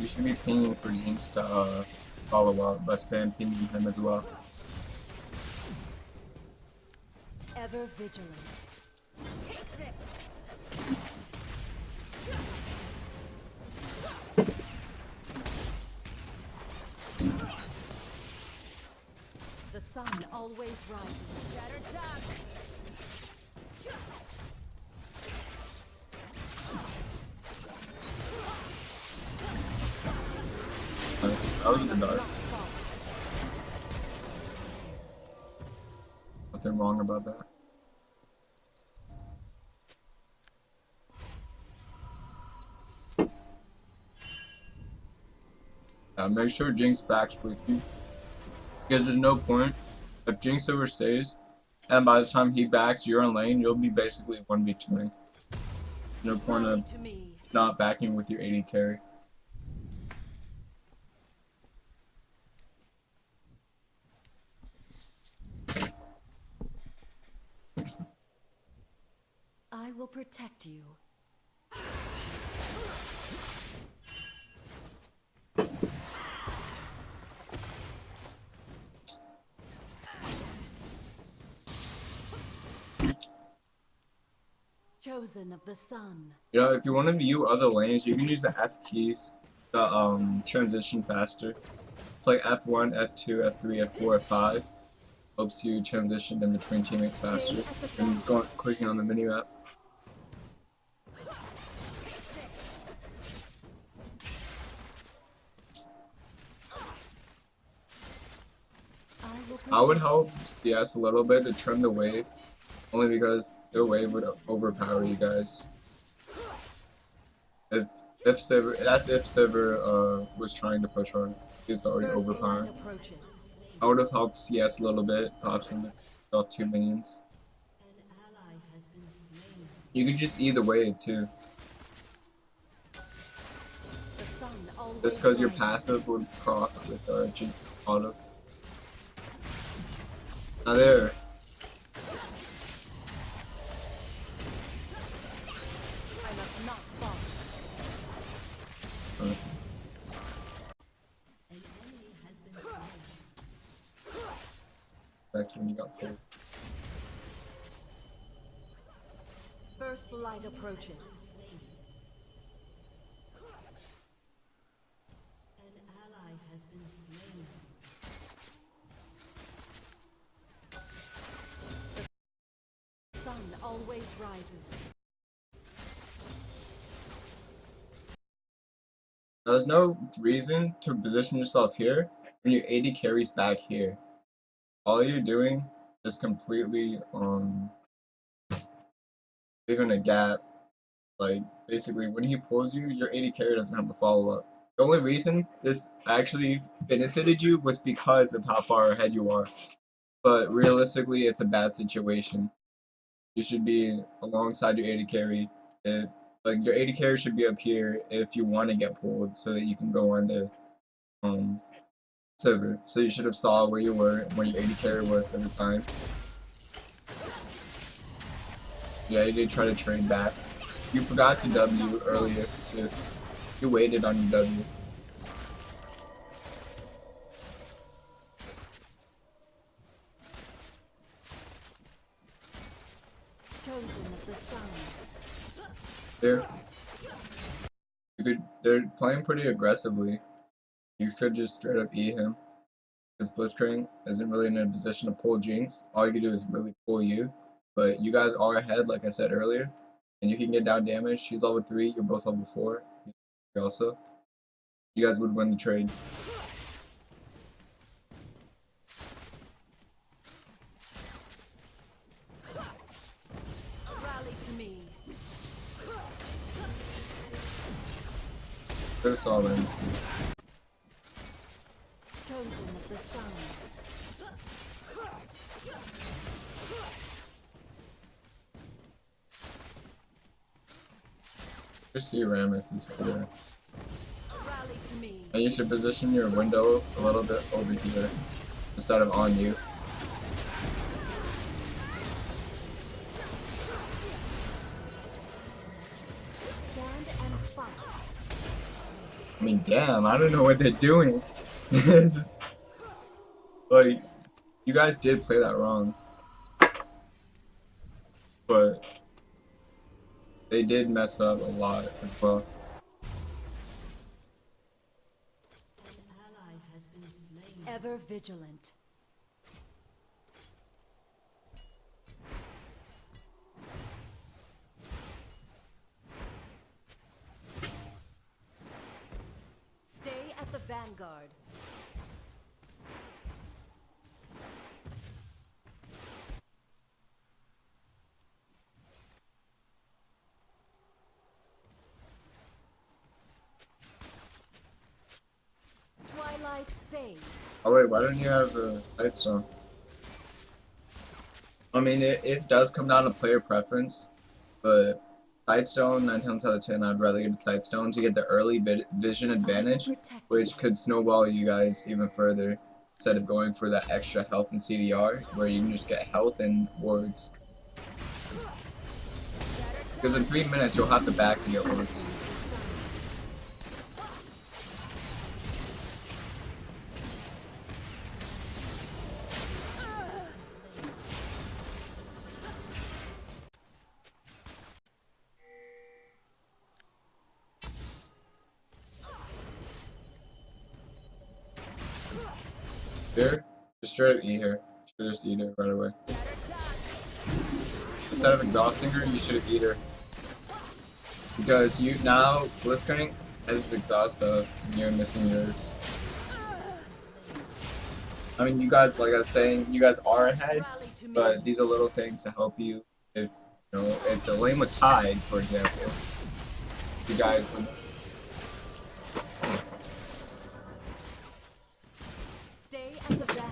You should be pinging for Jinx to follow up by spam pinging him as well. Ever vigilant. Take this. The sun always rises. Better duck. That was in the dark. Nothing wrong about that. Make sure Jinx backs with you. Because there's no point if Jinx overstays, and by the time he backs, you're in lane, you'll be basically 1v2ing. No point of not backing with your AD carry. I will protect you. Chosen of the sun. You know, if you want to view other lanes, you can use the F keys to transition faster. It's like F1, F2, F3, F4, F5. Helps you transition in between teammates faster. And clicking on the menu app. I would help CS a little bit to trim the wave, only because their wave would overpower you guys. If Sivir, that's if Sivir was trying to push hard. It's already overpowered. I would have helped CS a little bit, possibly about 2 minions. You could just either wave too. Just because your passive would proc with Jinx auto. Now there. Back to when you got pulled. First light approaches. An ally has been slain. The sun always rises. There's no reason to position yourself here when your AD carries back here. All you're doing is completely leaving a gap. Like basically when he pulls you, your AD carry doesn't have to follow up. The only reason this actually benefited you was because of how far ahead you are. But realistically, it's a bad situation. You should be alongside your AD carry. Like your AD carry should be up here if you want to get pulled, so that you can go on the server. So you should have saw where you were and where your AD carry was at the time. Yeah, you did try to trade back. You forgot to W earlier too. You waited on your W. Chosen of the sun. They're playing pretty aggressively. You could just straight up E him. Because Blitzcrank isn't really in a position to pull Jinx. All you can do is really pull you. But you guys are ahead, like I said earlier. And you can get down damage. She's level 3, you're both level 4. Also. You guys would win the trade. Rally to me. There's all in. Chosen of the sun. Just see Rammus is there. Rally to me. And you should position your window a little bit over here instead of on you. Stand and fight. I mean, damn, I don't know what they're doing. It's just, like, you guys did play that wrong, but they did mess up a lot as well. Ever vigilant. Stay at the vanguard. Twilight fades. Oh wait, why don't you have a Sightstone? I mean, it does come down to player preference, but Sightstone, 9 times out of 10, I'd rather get a Sightstone to get the early vision advantage, which could snowball you guys even further, instead of going for that extra health and CDR, where you can just get health and wards. Because in 3 minutes, you'll have the back to get wards. Here, just straight up E here. Should just eat it right away. Instead of exhausting her, you should eat her. Because you now, Blitzcrank has exhaust up, and you're missing yours. I mean, you guys, like I was saying, you guys are ahead, but these are little things to help you. If you know, if the lane was tied, for example, you guys would. Stay at the vanguard.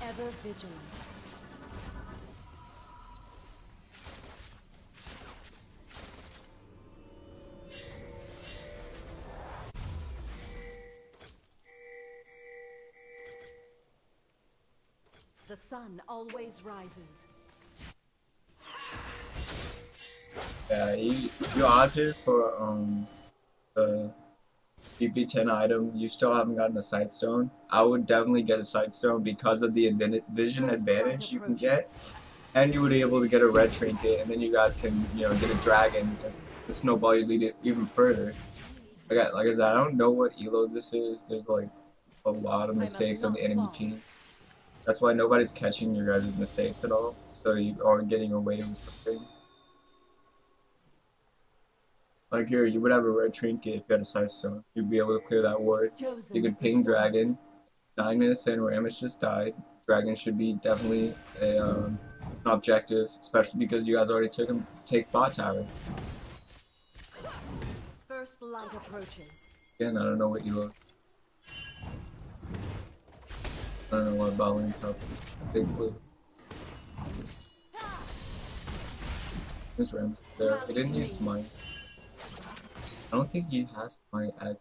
Ever vigilant. The sun always rises. Yeah, you opted for the PP10 item. You still haven't gotten a Sightstone. I would definitely get a Sightstone because of the vision advantage you can get, and you would be able to get a red trinket, and then you guys can, you know, get a dragon. The snowball you lead it even further. Like I said, I don't know what elo this is. There's like a lot of mistakes on the enemy team. That's why nobody's catching your guys' mistakes at all. So you are getting away with some things. Like here, you would have a red trinket if you had a Sightstone. You'd be able to clear that ward. You could ping Dragon. 9 minutes in, Rammus just died. Dragon should be definitely an objective, especially because you guys already take bot tower. First light approaches. Again, I don't know what you look. I don't know what bot lane's helping. Big blue. There's Rammus there. He didn't use Smite. I don't think he has Smite at.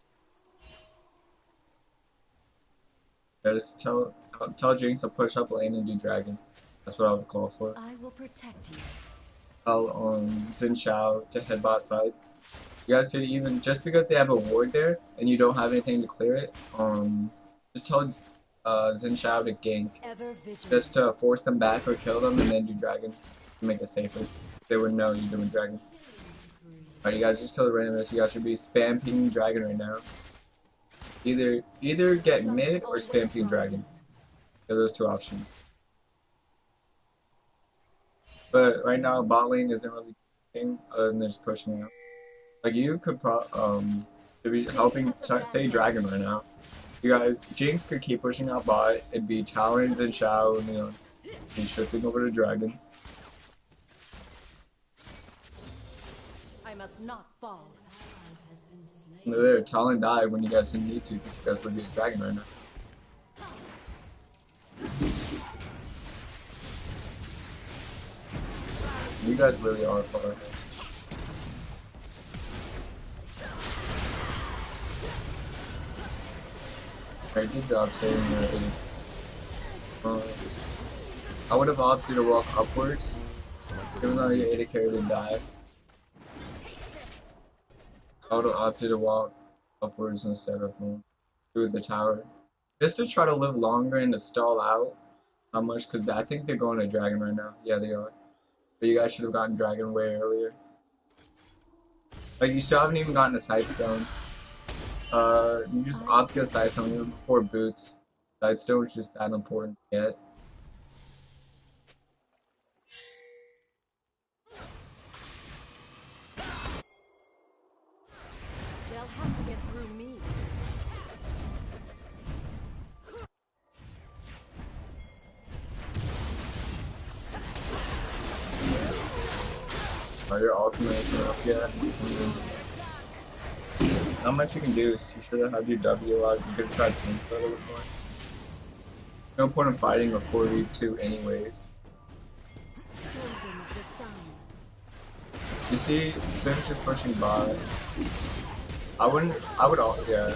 Yeah, just tell Jinx to push up lane and do Dragon. That's what I would call for. I will protect you. Tell Xin Shao to head bot side. You guys could even, just because they have a ward there and you don't have anything to clear it, just tell Xin Shao to gank. Just to force them back or kill them and then do Dragon to make it safer. They would know you're doing Dragon. Alright, you guys just kill the Rammus. You guys should be spam pinging Dragon right now. Either get mid or spam ping Dragon. There are those two options. But right now, bot lane isn't really doing other than just pushing out. Like you could be helping say Dragon right now. You guys, Jinx could keep pushing out bot. It'd be Talons and Shao, and you know, be shifting over to Dragon. I must not fall. There, Talon died when you guys didn't need to because you guys would be a Dragon right now. You guys really are far ahead. Alright, good job saving your 80. Uh, I would have opted to walk upwards, even though your AD carry didn't die. I would have opted to walk upwards instead of through the tower. Just to try to live longer and to stall out how much, because I think they're going to Dragon right now. Yeah, they are. But you guys should have gotten Dragon way earlier. Like, you still haven't even gotten a Sightstone. You just opt to get a Sightstone even before Boots. Sightstone is just that important to get. They'll have to get through me. Are your ultimate isn't up yet? Not much you can do is you should have your W out. You could try tank for a little bit more. No point in fighting a 4v2 anyways. Children of the sun. You see, Sim's just pushing bot. I would all, yeah.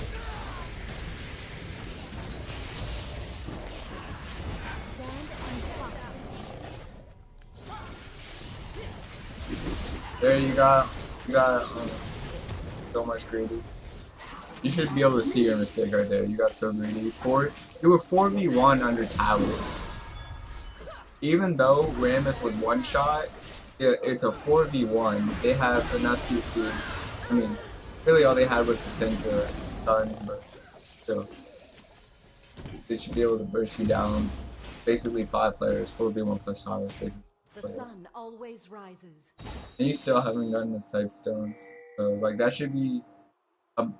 Stand and fight. There you got so much greedy. You should be able to see your mistake right there. You got so greedy. You were 4v1 under tower. Even though Rammus was one shot, it's a 4v1. They have enough CC. I mean, really all they had was the Sentry stun, but still. They should be able to burst you down. Basically 5 players, 4v1 plus towers, basically. The sun always rises. And you still haven't gotten the Sightstones. So, like, that should be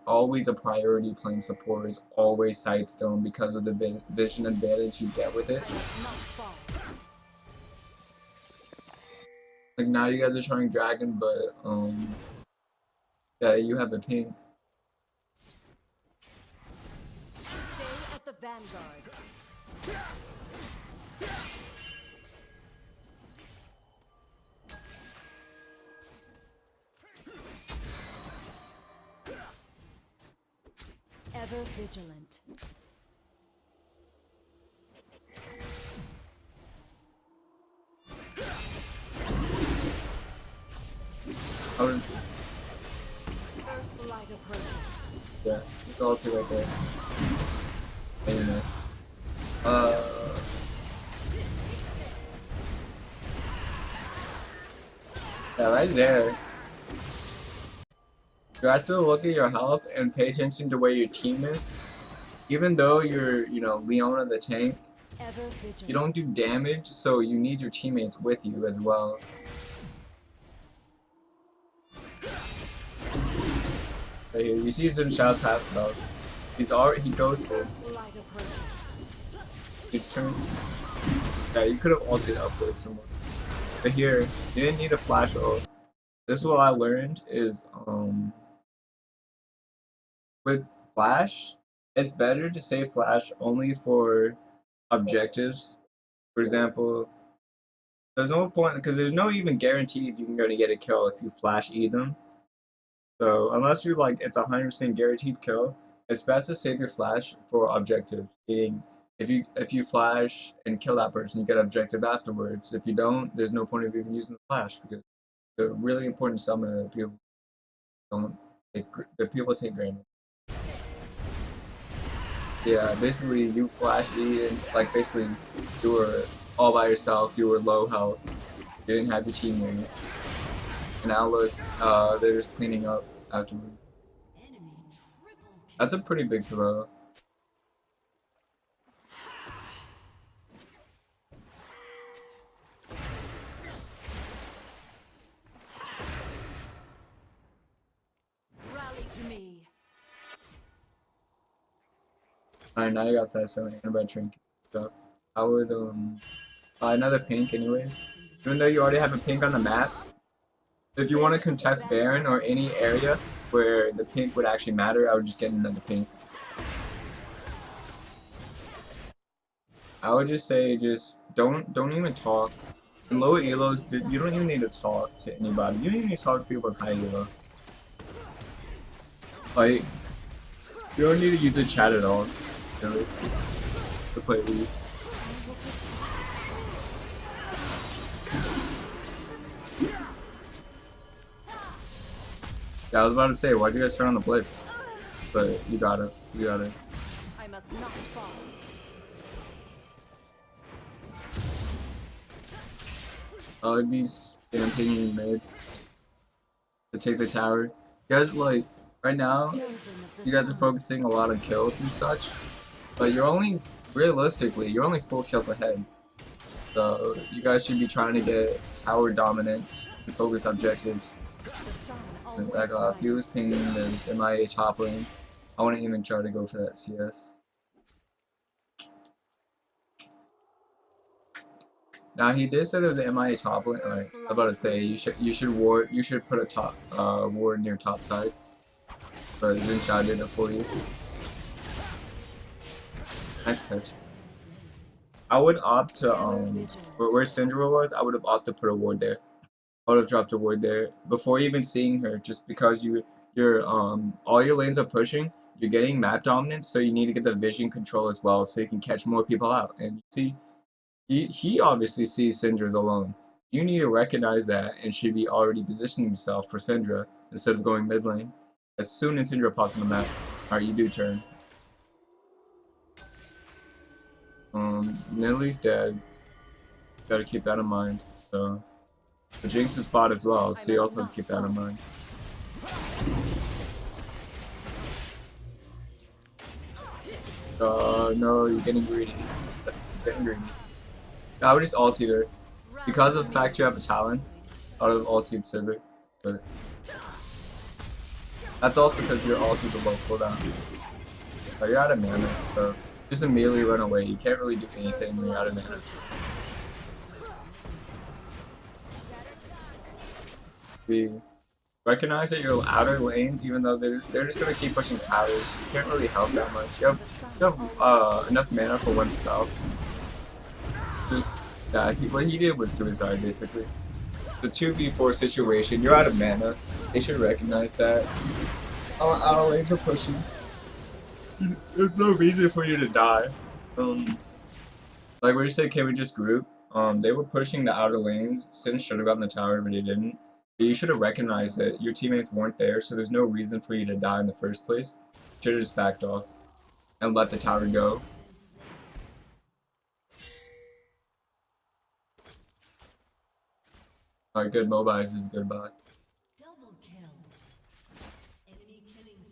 always a priority playing support is always Sightstone because of the vision advantage you get with it. I must not fall. Like, now you guys are trying Dragon, but, yeah, you have a ping. Stay at the vanguard. Ever vigilant. First light approaches. Yeah, it's all two right there. Very nice. Yeah, right there. You have to look at your health and pay attention to where your team is. Even though you're, Leona the tank, you don't do damage, so you need your teammates with you as well. Right here, you see Zunshad's half health. He ghosted. His turns. Yeah, you could have ulted upwards somewhere. But here, you didn't need a flash ult. This is what I learned is, with flash, it's better to save flash only for objectives. For example, there's no point, because there's no even guarantee if you're going to get a kill if you flash E them. So unless you're like, it's 100% guaranteed kill, it's best to save your flash for objectives. Meaning, if you flash and kill that person, you get objective afterwards. If you don't, there's no point of even using the flash because it's a really important summon that people take granted. Yeah, basically you flash E and like basically you were all by yourself. You were low health. You didn't have your teammate. And now look, they're just cleaning up afterward. That's a pretty big throw. Rally to me. Alright, now you got side 7 and red trinket. So I would buy another pink anyways. Even though you already have a pink on the map, if you want to contest Baron or any area where the pink would actually matter, I would just get another pink. I would just say don't even talk. In low elos, you don't even need to talk to anybody. You don't even need to talk to people with high elo. Like, you don't need to use the chat at all, really, to play League. Yeah, I was about to say, why'd you guys turn on the blitz? But you got it. You got it. I must not fall. It'd be stamping you made to take the tower. You guys, like, right now, Chosen of the you guys are sun. focusing a lot on kills and such, but you're only, realistically, you're only 4 kills ahead. So you guys should be trying to get tower dominance and focus objectives. The sun And always back off. He rises. was pinging, there's MIA top lane. I wouldn't even try to go for that CS. Now he did say there was an MIA top lane. Alright, I was about to say you should put a top ward near top side. But Zinshot did it for you. Nice catch. I would opt to where Syndra was, I would have opted to put a ward there. I would have dropped a ward there before even seeing her, just because you're all your lanes are pushing, you're getting map dominance, so you need to get the vision control as well, so you can catch more people out. And you see, he obviously sees Syndra's alone. You need to recognize that and should be already positioning yourself for Syndra instead of going mid lane. As soon as Syndra pops on the map, alright, you do turn. Nidalee's dead. Gotta keep that in mind. So the Jinx is bot as well, so you also have to keep that in mind. No, you're getting greedy. That's getting greedy. I would just ulti her. Because of the fact you have a Talon, I would have ultied Sivir. But that's also because your ult is a low cooldown. But you're out of mana, so just immediately run away. You can't really do anything when you're out of mana. We recognize that your outer lanes, even though they're just gonna keep pushing towers, you can't really help that much. You have enough mana for one spell. Just what he did was suicide basically. The 2v4 situation, you're out of mana. They should recognize that. Our lanes are pushing. There's no reason for you to die. Like where you said, can we just group? They were pushing the outer lanes. Sin should have gotten the tower, but he didn't. But you should have recognized that your teammates weren't there, so there's no reason for you to die in the first place. Should have just backed off and let the tower go. Alright, good mobilize is goodbye. Double kill. Enemy killing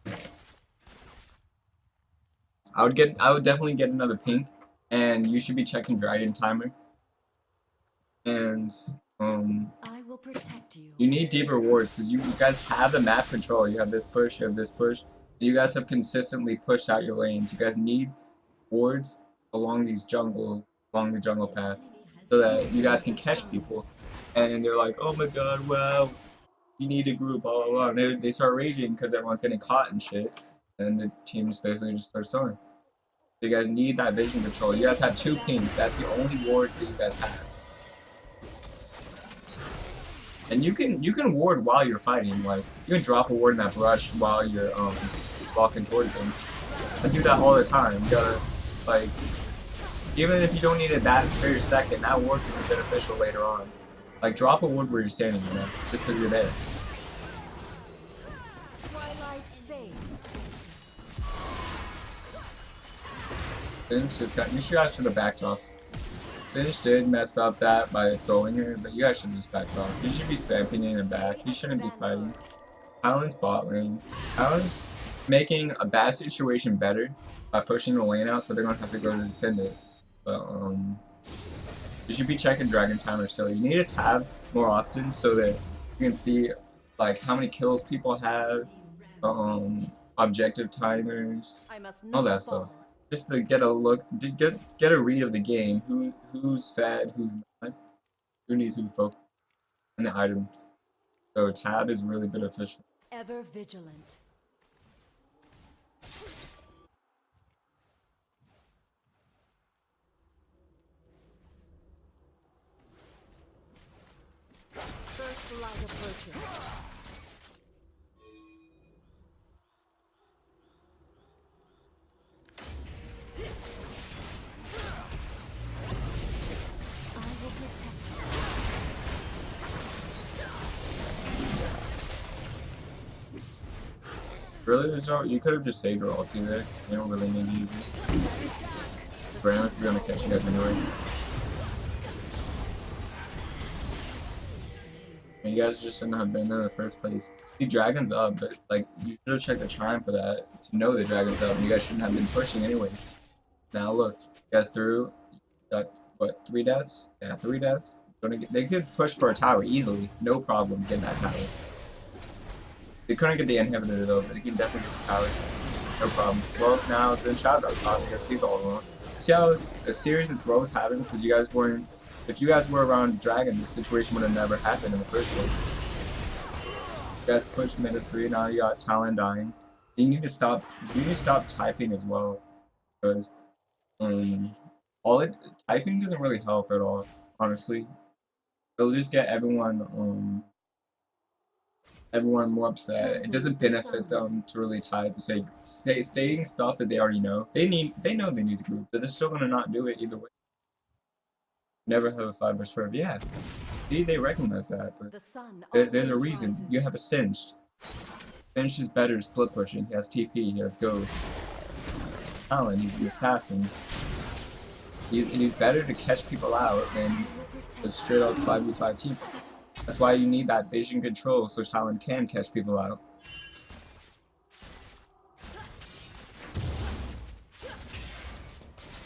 spree. I would definitely get another pink, and you should be checking dragon timer. And I will protect you. you need deeper wards because you guys have the map control. You have this push, you have this push. You guys have consistently pushed out your lanes. You guys need wards along the jungle paths, so that you guys can catch people. And they're like, oh my god, wow, you need a group, blah blah blah. And they start raging because everyone's getting caught and shit. And the team just basically just starts soaring. So you guys need that vision control. You guys have 2 pings. That's the only wards that you guys have. And you can ward while you're fighting. Like you can drop a ward in that brush while you're walking towards them. I do that all the time. You gotta like, even if you don't need it that very second, that ward can be beneficial later on. Like drop a ward where you're standing, you know, just because you're there. Twilight fades. Singe just got. You guys should have backed off. Singe did mess up that by throwing her, but you guys should just back off. He should be spamming in and back. He shouldn't be fighting. Talon's bot lane. Talon's making a bad situation better by pushing the lane out, so they're gonna have to go to defend it. But you should be checking dragon timer still. You need to tab more often so that you can see like how many kills people have, objective timers, I must all not that stuff. fall. Just to get a look, to get a read of the game. Who's fed, who's not, who needs to be focused, and the items. So tab is really beneficial. Ever vigilant. First light approaching. I will protect you. Really, you could have just saved your ulti there. You don't really need to use it. Brandon is gonna catch you guys anyway. And you guys just shouldn't have been there in the first place. The dragon's up, but like you should have checked the chime for that to know the dragon's up. And you guys shouldn't have been pushing anyways. Now look, you guys threw. Got what? 3 deaths? Yeah, 3 deaths. They could push for a tower easily, no problem getting that tower. They couldn't get the inhibitor though, but they can definitely get the tower. No problem. Well, now it's in Shadow's top because he's all alone. See how a series of throws happened because you guys weren't. If you guys were around Dragon, this situation would have never happened in the first place. You guys pushed mid as 3. Now you got Talon dying. You need to stop. You need to stop typing as well, because all it typing doesn't really help at all. Honestly, it'll just get everyone more upset. It doesn't benefit them to really type. Saying stuff that they already know. They know they need to group, but they're still gonna not do it either way. Never have a 5 versus 5. Yeah, they recognize that, but there's a reason. You have a Singed. Singed is better split pushing. He has TP. He has Go. Talon. He's an assassin. He's better to catch people out than a straight up 5v5 team. That's why you need that vision control so Talon can catch people out.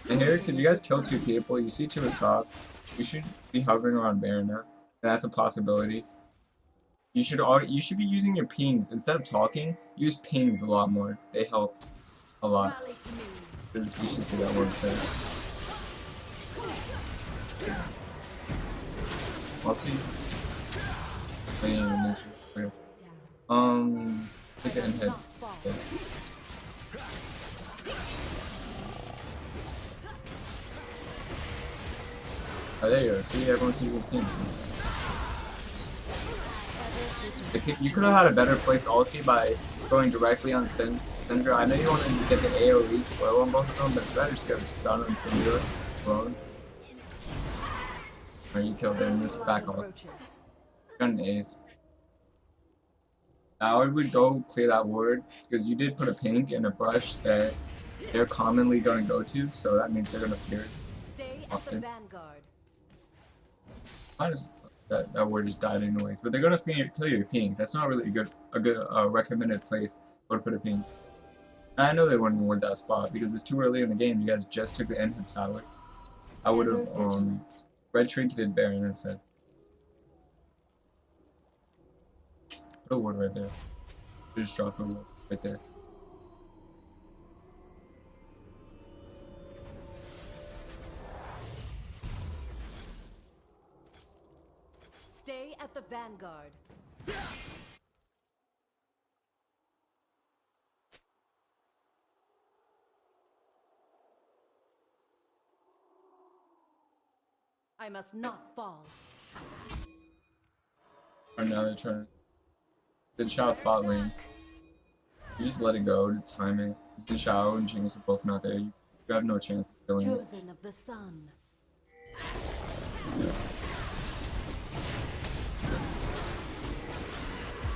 And here, because you guys killed 2 people, you see 2 is top. You should be hovering around Baron now. That's a possibility. You should be using your pings instead of talking. Use pings a lot more. They help a lot. You should see that work there. Multi. Take it in head. Yeah. Oh, there you go. See, everyone's using pings. You could have had a better place ulti by going directly on Syndra. I know you wanted to get the AoE slow on both of them, but it's better to get a stun on Syndra alone. Alright, you killed them, just back off. Got an ace. Now I would go clear that ward, because you did put a pink and a brush that they're commonly going to go to, so that means they're going to fear it often. That word just died anyways, but they're gonna kill your ping. That's not really a good recommended place to put a ping. And I know they wouldn't ward that spot because it's too early in the game. You guys just took the inhib tower. I would have red trinketed Baron instead. Put a ward right there. Just drop a ward right there. Stay at the vanguard. I must not fall. Or now they're trying to. Good shot bot lane. You just let it go to time it. The Shao and Jinx are both not there. You have no chance of killing it. Chosen of the sun. Yeah.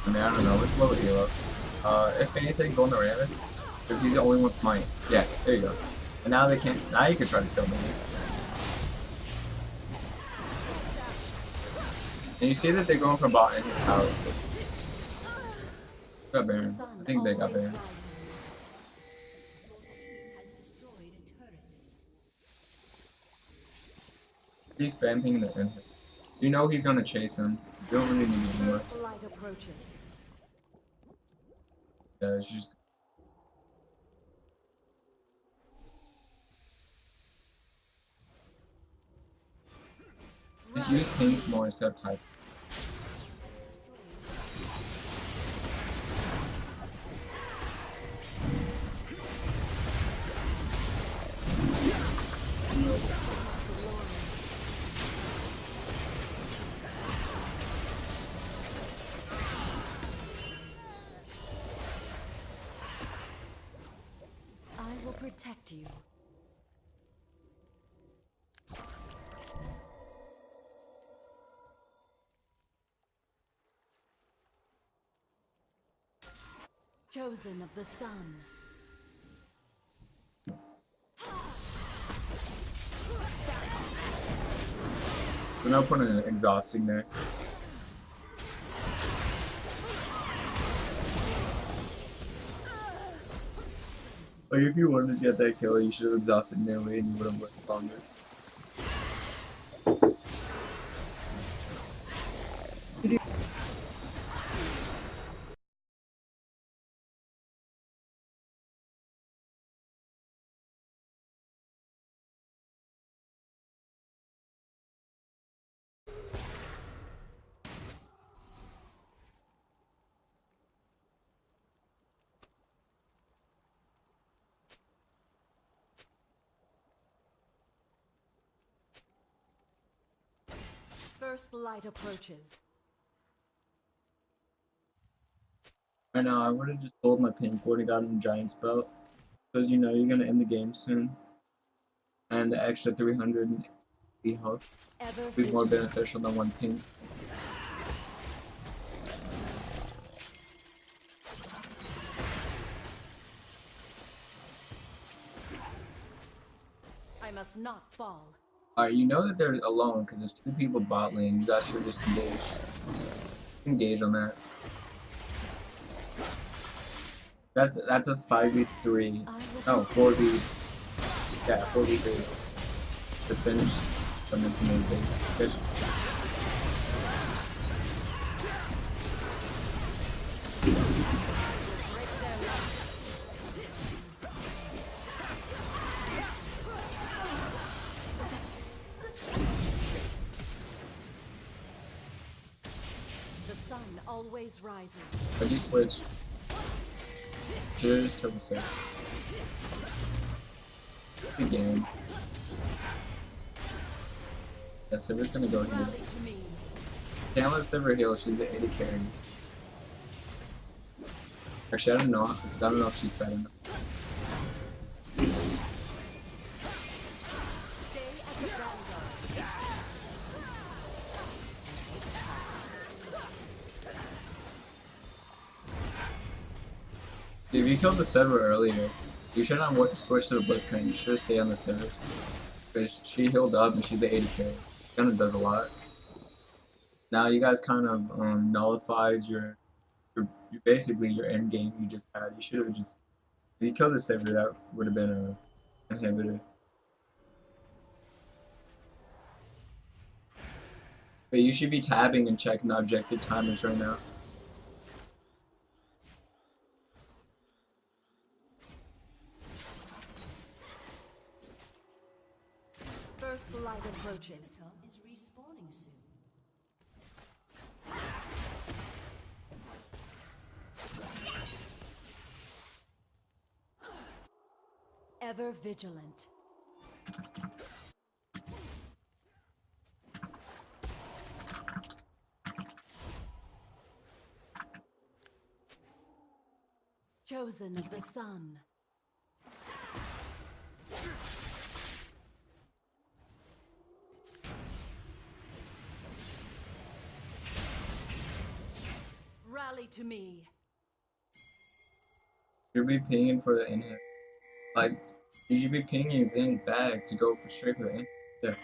I mean, I don't know. Let's low heal up. If anything, go on the Rammus. Because he's the only one smite. Yeah, there you go. And now they can't. Now you can try to steal me. And you see that they're going for bot and hit tower. So. Got Baron. I think they got Baron. He's spamming the inhib. You know he's gonna chase him. You don't really need to do much. Yeah, it's just. Just use pings more instead of type. I will protect you. Chosen of the sun. There's no point in exhausting there. Like, if you wanted to get that kill, you should have exhausted nearly and you would have worked longer. First light approaches. Right now, I would have just sold my pink, would have gotten a giant's belt. Because you know you're going to end the game soon. And the extra 300 health Ever be more vigilant. beneficial than one pink. I must not fall. Alright, you know that they're alone because there's 2 people bot lane. You guys should just engage. Engage on that. That's a 5v3. No, 4v. Yeah, 4v3. To finish from its main base. The sun always rises. Why'd you switch? Should've just killed the save. Good game. Yeah, Siver's gonna go here. Rally to me. Can't let Siver heal, she's an 80 carry. Actually, I don't know if she's fed enough. Stay at the vanguard. If you killed the Siver earlier, you should not switch to the Blitzcrank, you should stay on the Siver. Because she healed up and she's the 80 carry. Kinda does a lot. Now you guys kind of nullified your basically your end game you just had. You should have just, if you killed the Siver, that would have been an inhibitor. But you should be tabbing and checking the objective timers right now. First light approaches. Is respawning soon. Ever vigilant. Chosen of the sun. Rally to me. You should be pinging for the inhib. Like, you should be pinging Zen back to go for straight for the inhib. Yeah.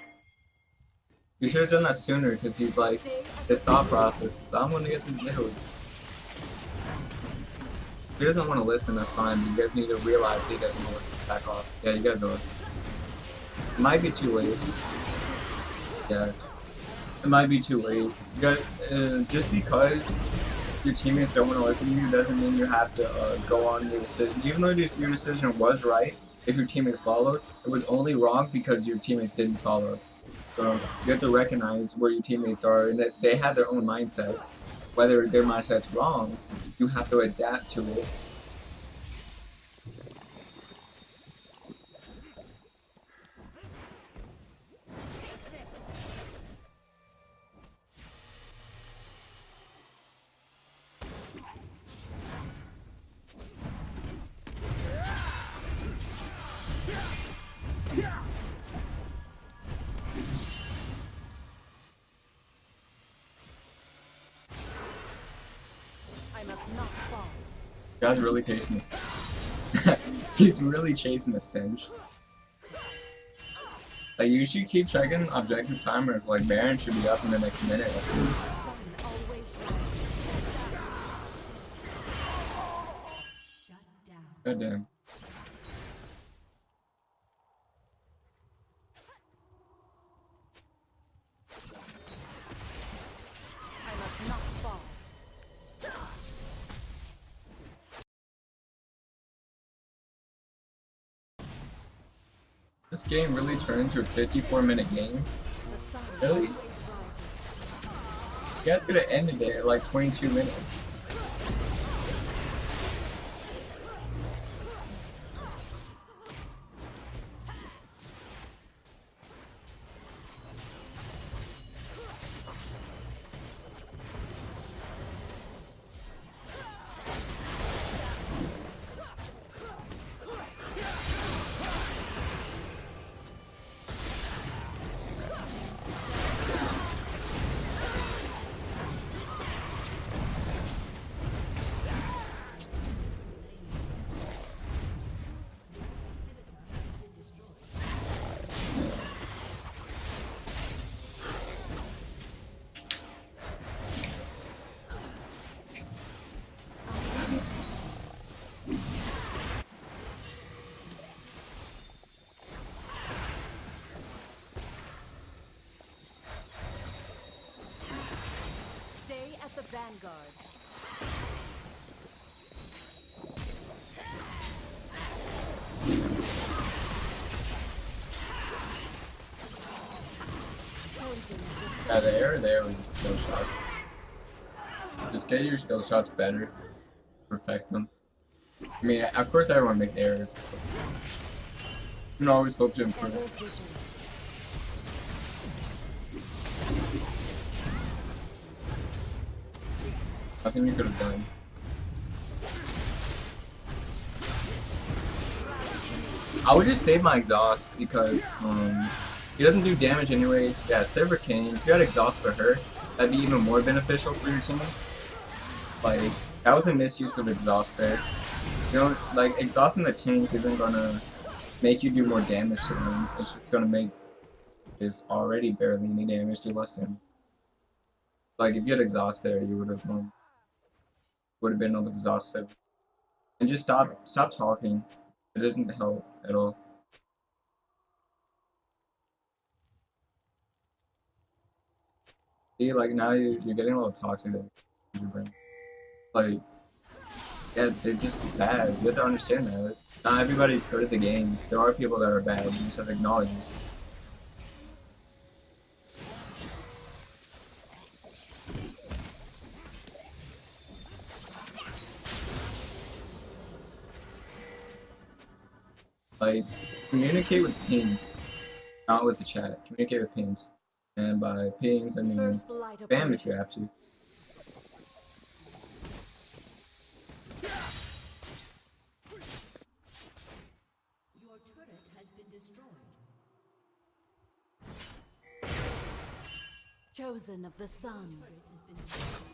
You should have done that sooner because he's like, his thought process is, I'm gonna get this middle. If he doesn't want to listen, that's fine, but you guys need to realize he doesn't want to listen. Back off. Yeah, you gotta go. It might be too late. Yeah. It might be too late. You got, just because your teammates don't want to listen to you doesn't mean you have to go on your decision. Even though your decision was right, if your teammates followed, it was only wrong because your teammates didn't follow. So you have to recognize where your teammates are and that they have their own mindsets. Whether their mindset's wrong, you have to adapt to it. I must not fall. Guy's really chasing this. He's really chasing a cinch. Like, you should keep checking objective timers. Like, Baron should be up in the next minute. Sun always rises. Shut down. God damn. I must not fall. This game really turned into a 54-minute game. The sun Really? always rises. You guys could have ended it at like 22 minutes. Stay at the vanguard. Yeah, the air there with the skill shots. Just get your skill shots better. Perfect them. I mean, of course everyone makes errors. You can always hope to Ever improve. vigilant. Nothing you could have done. I would just save my exhaust because he doesn't do damage anyways. Yeah, Silver King. If you had exhaust for her, that'd be even more beneficial for your team. Like, that was a misuse of exhaust there. You know, like, exhausting the tank isn't gonna make you do more damage to him. It's just gonna make his already barely any damage to less damage. Like, if you had exhaust there, you would have been able to exhaust it. And just stop talking. It doesn't help at all. See, like, now you're getting a little toxic there. Your brain. Like, yeah, they're just bad. You have to understand that. Not everybody's good at the game. There are people that are bad. You just have to acknowledge it. Like, communicate with pings, not with the chat. Communicate with pings. And by pings, I mean First light spam if you approaches. have to. Your turret has been destroyed. Chosen of the sun. Turret has been destroyed.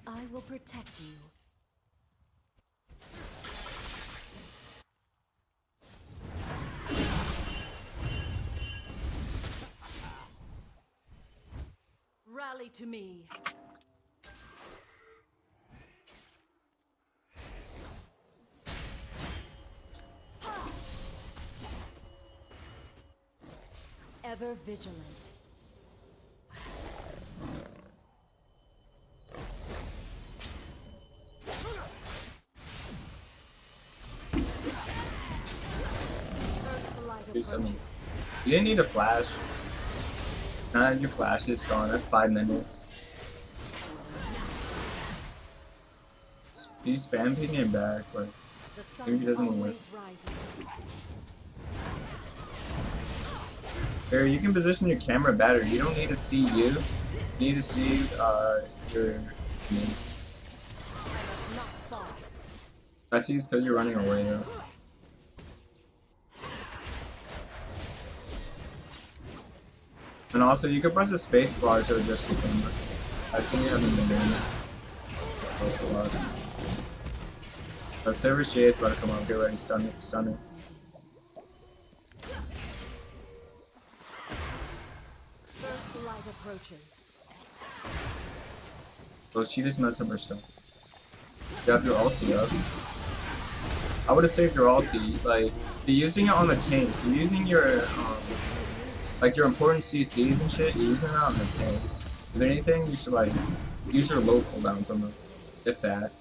I will protect you. Rally to me. Ever vigilant. First light Do something. approaches. You didn't need a flash. Now that your flash is gone, that's 5 minutes. You spam ping him back, like, The maybe he sun doesn't even always listen. rises. Barry, you can position your camera better. You don't need to see you. You need to see your niece. I must not fall. I see it's because you're running away. And also, you can press the space bar to adjust your camera. I see you haven't been doing that for a while. The Service J is about to come up. Get ready, stun it, stun it. First light approaches. Well, she just messed up her stuff. You have your ulti up. I would have saved your ulti. Like, you're using it on the tanks. You're using your, like, your important CCs and shit. You're using that on the tanks. If anything, you should, like, use your low cooldowns on them. If that.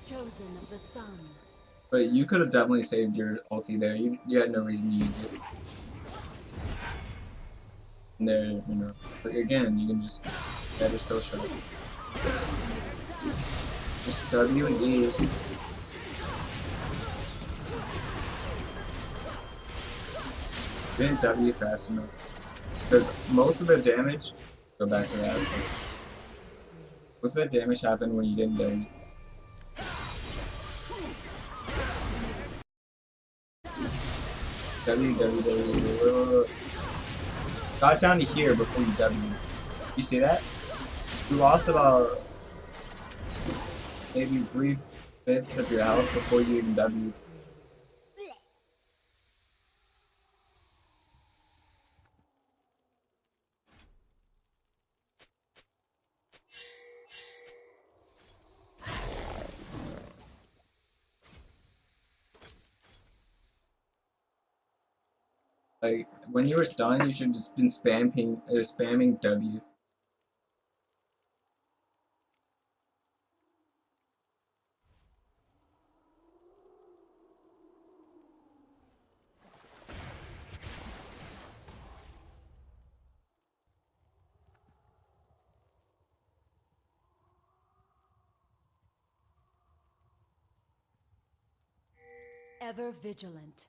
Chosen of the sun. But you could have definitely saved your ulti there. You had no reason to use it. And there, you know. But again, you can just better skill shot. Just W and E. Didn't W fast enough. Because most of the damage, go back to that. Most of the damage happened when you didn't W. W. Got down to here before you W. You see that? You lost about maybe 3/5 of your health before you even W. Like, when you were stunned, you should have just been spamming W. Ever vigilant.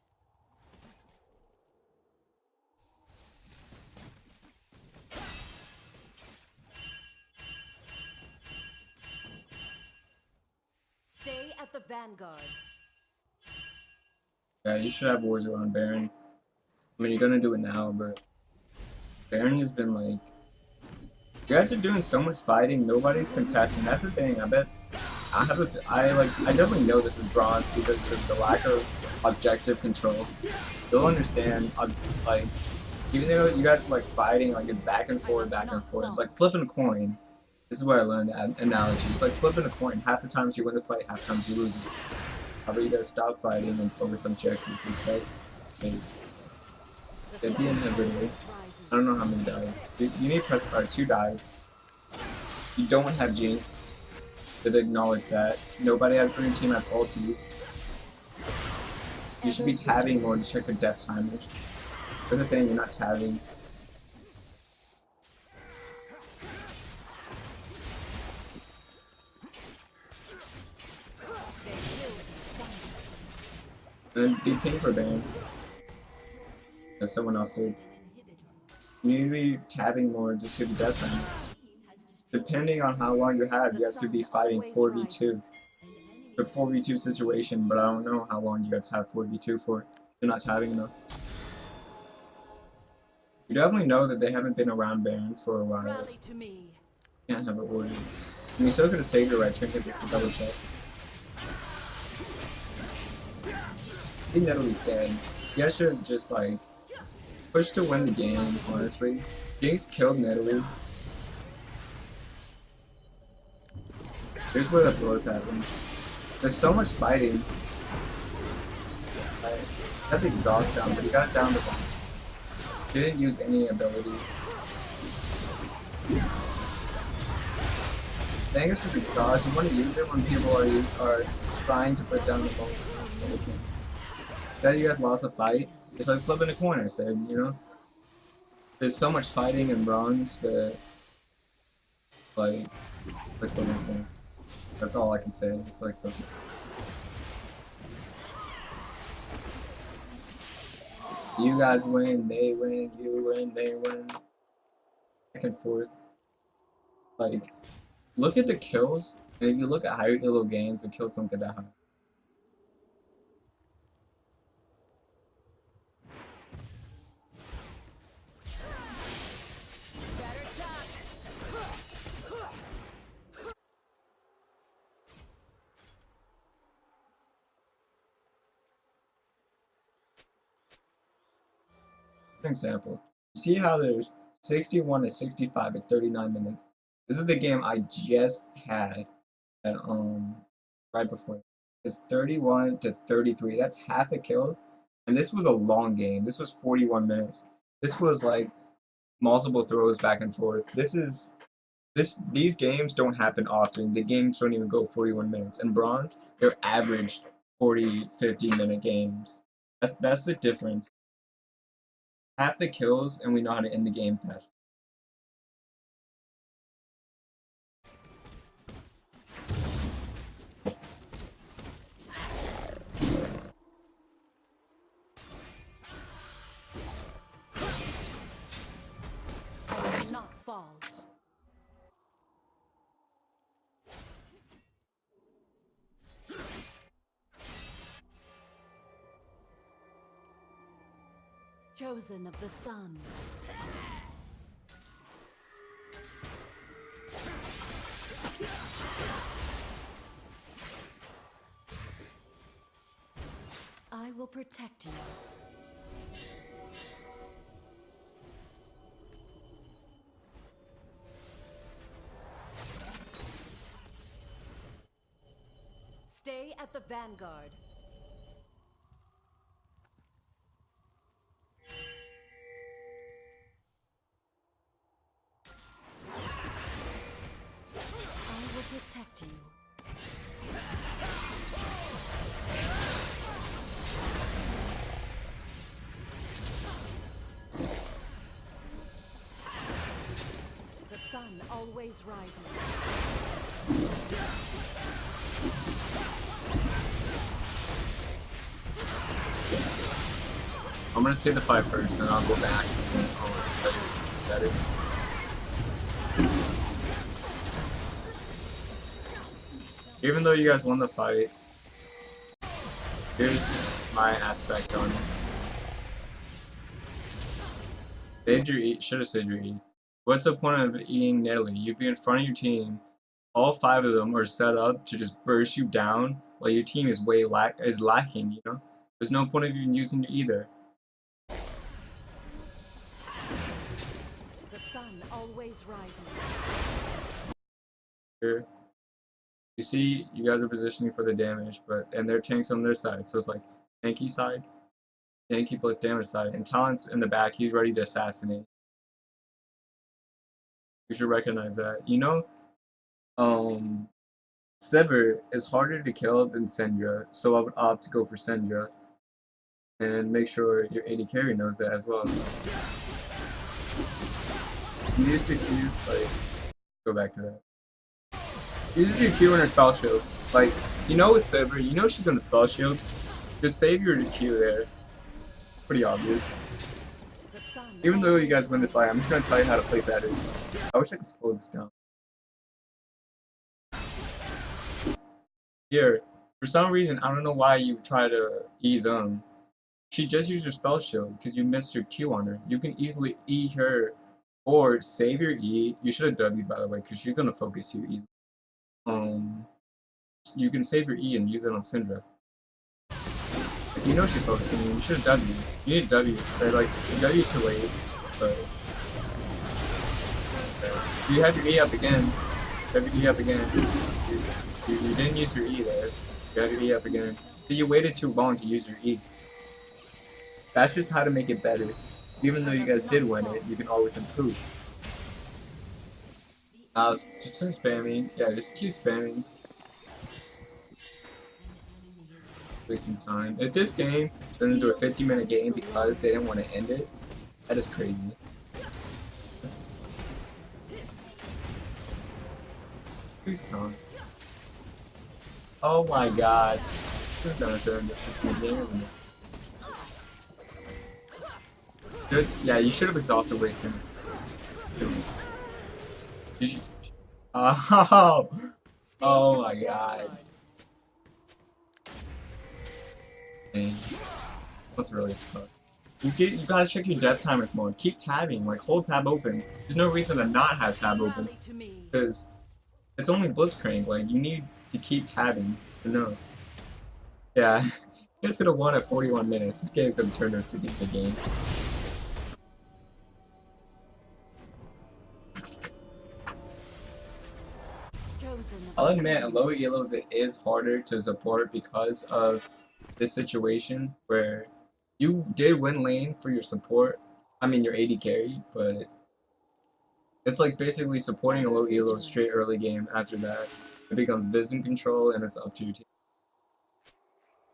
Stay at the vanguard. Yeah, you should have wars around Baron. I mean, you're gonna do it now, but Baron has been like, you guys are doing so much fighting, nobody's contesting. That's the thing. I bet I definitely know this is bronze because of the lack of objective control. You'll understand, like, even though you guys are like fighting, like it's back and forth. It's like flipping a coin. This is where I learned that analogy. It's like flipping a coin. Half the times you win the fight, half the times you lose it. How about you guys stop fighting and focus on objectives instead? Like, at the end of the day, I don't know how many died. You need press R, 2 died. You don't have Jinx. Did acknowledge that. Nobody has green team has ulti. You should be tabbing more to check the depth timers. For the thing, you're not tabbing. And be ping for ban. As someone else did. You need to be tabbing more to see the depth timer. Depending on how long you have, you guys could be fighting 4v2. The 4v2 situation, but I don't know how long you guys have 4v2 for. You're not tabbing enough. You definitely know that they haven't been around Baron for a while. Rally to me. Can't have it ordered. And you still could have saved your red trinket just to double check. I think Natalie's dead. You guys should just like push to win the game, honestly. Jinx killed Natalie. Here's where the throws happen. There's so much fighting. I have the exhaust down, but he got down to one. Didn't use any ability. Thing is with exhaust, you want to use it when people are trying to put down the ball. That you guys lost a fight. It's like flipping a coin, I said, you know? There's so much fighting in bronze that, like flipping a coin. That's all I can say. It's like flipping. You guys win, they win, you win, they win. Back and forth. Like, look at the kills, and if you look at higher elo games, the kills don't get that high. example. You see how there's 61 to 65 at 39 minutes. This is the game I just had at right before. It's 31 to 33. That's half the kills. And this was a long game. This was 41 minutes. This was like multiple throws back and forth. These games don't happen often. The games don't even go 41 minutes. And bronze, they're average 40, 50-minute games. That's the difference. Half the kills and we know how to end the game fast. I will not fall. Chosen of the sun. I will protect you. Stay at the vanguard. I will protect you. The sun always rises. I'm gonna say the 5 first, then I'll go back and I'll tell you better. Even though you guys won the fight, here's my aspect on it. Saved your E. Should have saved your E. What's the point of eating Natalie? You'd be in front of your team. All 5 of them are set up to just burst you down while your team is lacking, you know? There's no point of even using your either. The sun always rises. Here. You see, you guys are positioning for the damage, and their tanks on their side, so it's like tanky side, tanky plus damage side, and Talon's in the back, he's ready to assassinate. You should recognize that. You know, Sever is harder to kill than Syndra, so I would opt to go for Syndra. And make sure your AD carry knows that as well. You used to Q, like, go back to that. You just do Q in her spell shield. Like, you know with Sever, you know she's gonna spell shield. Just save your Q there. Pretty obvious. Even though you guys win the fight, I'm just gonna tell you how to play better. I wish I could slow this down. Here, for some reason, I don't know why you try to E them. She just used her spell shield because you missed your Q on her. You can easily E her or save your E. You should have W'd by the way because she's gonna focus you easily. You can save your E and use it on Syndra. Like, you know she's focusing you. You should have W. You need W. They're like W too late, but you have your E up again. You have your E up again. You didn't use your E there. You have your E up again. So you waited too long to use your E. That's just how to make it better. Even though you guys did win it, you can always improve. Just start spamming. Yeah, just keep spamming. Wasting time. If this game turns into a 15-minute game because they didn't want to end it, that is crazy. Please tell me. Oh my god. This is gonna turn into a 15-minute game. Good. Yeah, you should have exhausted way sooner. You should... Oh! Oh my god. Dang. That's really stuck. You gotta check your death timers more. Keep tabbing, like hold tab open. There's no reason to not have tab open. Because it's only Blitzcrank, like you need to keep tabbing to know. Yeah. It's gonna win at 41 minutes. This game's gonna turn into a 50-minute game. Chosen of I'll the admit, sun. low elos it is harder to support because of this situation where you did win lane for your support. I mean your AD carry, but it's like basically supporting a Ever low elo vigilant. straight early game. After that, it becomes vision control and it's up to your team.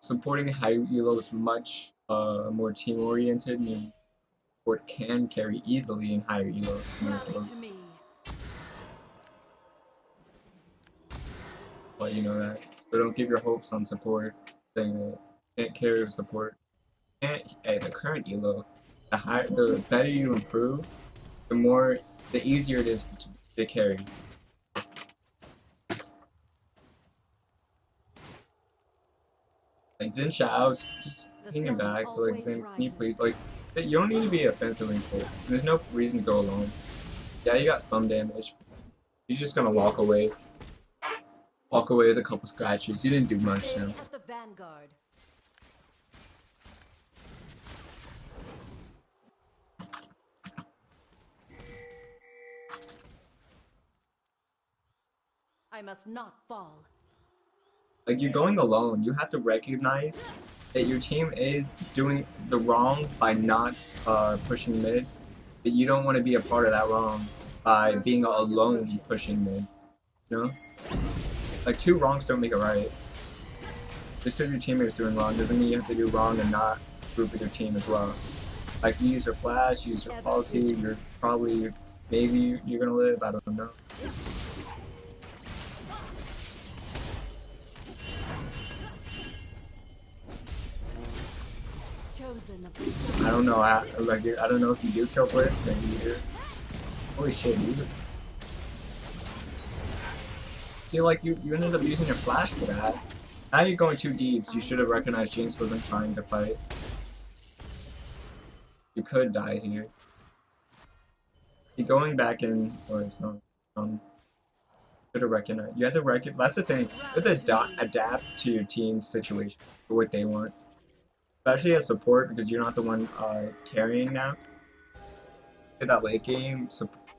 Supporting high elo is much more team oriented, meaning support can carry easily in higher elo. Rally to me. But you know that. So don't give your hopes on support, saying that can't carry with support. Can't at the current elo, the better you improve, the easier it is to carry. Like Zinsha, I was just The thinking sun back, but like always Zin, can you please rises. like you don't need to be offensively safe. There's no reason to go alone. Yeah, you got some damage. You're just gonna walk away. Walk away with a couple scratches. You didn't do much Stay to him. at the vanguard. I must not fall. Like you're going alone. You have to recognize that your team is doing the wrong by not pushing mid, but you don't want to be a part of that wrong by First being light alone approaches. pushing mid. You know, like two wrongs don't make it right. Just because your teammate is doing wrong doesn't mean you have to do wrong and not group with your team as well. Like you use your flash, use your ulti, you're probably maybe you're gonna live. I don't know. Chosen of the sun. I don't know. I don't know if you do kill blitz. Maybe you do. Holy shit, you feel like you ended up using your flash for that. Now you're going too deep. So you should have recognized Jinx wasn't trying to fight. You could die here. You're going back in or some should have recognized. You have to recognize. That's the thing. You have to adapt to your team's situation for what they want. Especially as support because you're not the one carrying now. In that late game,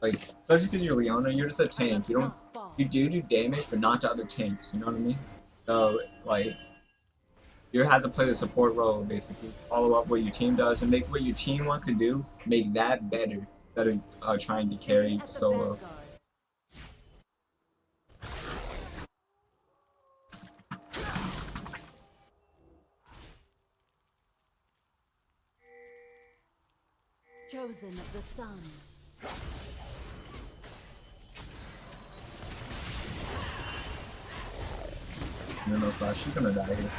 like especially because you're Leona, you're just a I tank. must You don't not fall. you do damage, but not to other tanks. You know what I mean? So like you have to play the support role basically. Follow up what your team does and make what your team wants to do. Make that better instead of trying to Stay carry at the solo. vanguard. Chosen of the sun. No, no flash. She's gonna die here.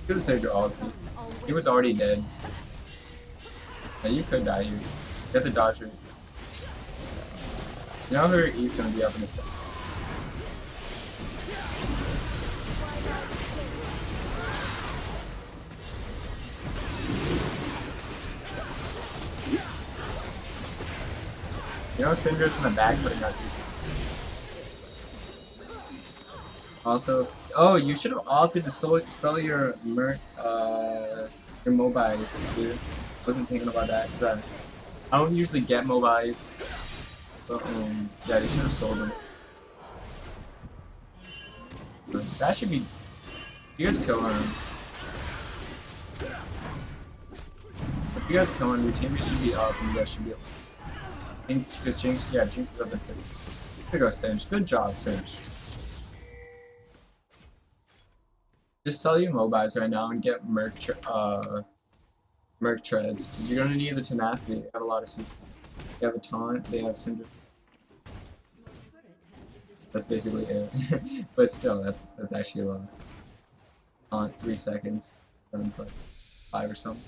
Could have saved your ulti. He was already dead. Yeah, you could die here. You have to dodge her. You know her E's gonna be up in a second. You know Syndra's in the back, but not too. Also, oh, you should have opted to sell your your mobiles too. Wasn't thinking about that. 'Cause I don't usually get mobiles, but yeah, you should have sold them. That should be. You guys kill him. If you guys kill him, your teammates should be up, and you guys should be up. Because Jinx, yeah, Jinx is up in 50. There goes Cinch. Good job, Cinch. Just sell your mobiles right now and get Merc treads. Because you're gonna need the tenacity. They have a lot of CC. They have a taunt, they have Syndra. That's basically it. But still, that's actually a lot. Taunt 3 seconds. Runs like 5 or something.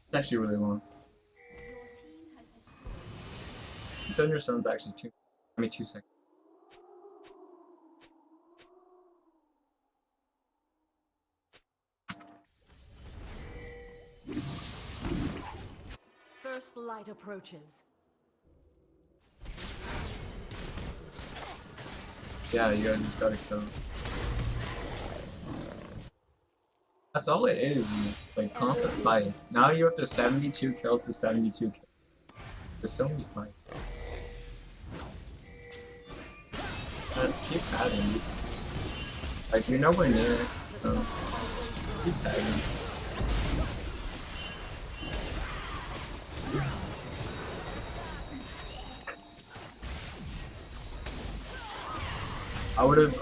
It's actually really long. Syndra Sun's actually 2 seconds. First light approaches. Yeah, you guys just gotta kill him. That's all it is, like constant fights. Now you're up to 72 kills to 72 kills. There's so many fights. keep tagging. Like, you're nowhere near. Keep tagging. I would have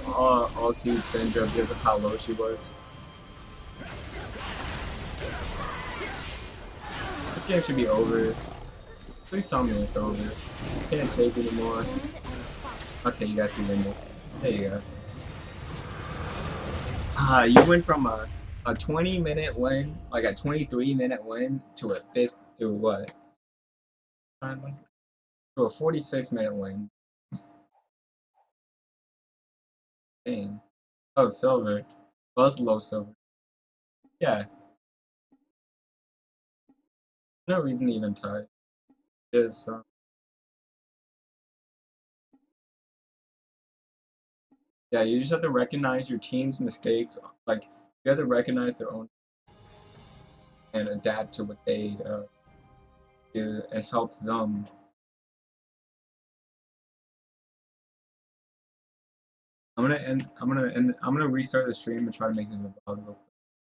ultied Syndra because of how low she was. This game should be over. Please tell me it's over. Can't take anymore. Okay, you guys can win it. There you go. You went from a 20-minute win, like a 23-minute win, to a to what? To a 46-minute win. Dang. Oh, silver. Well, it's low silver. Yeah. No reason to even tie. Just yeah, you just have to recognize your team's mistakes. Like, you have to recognize their own and adapt to what they do and help them. I'm gonna restart the stream and try to make this a vlog real quick.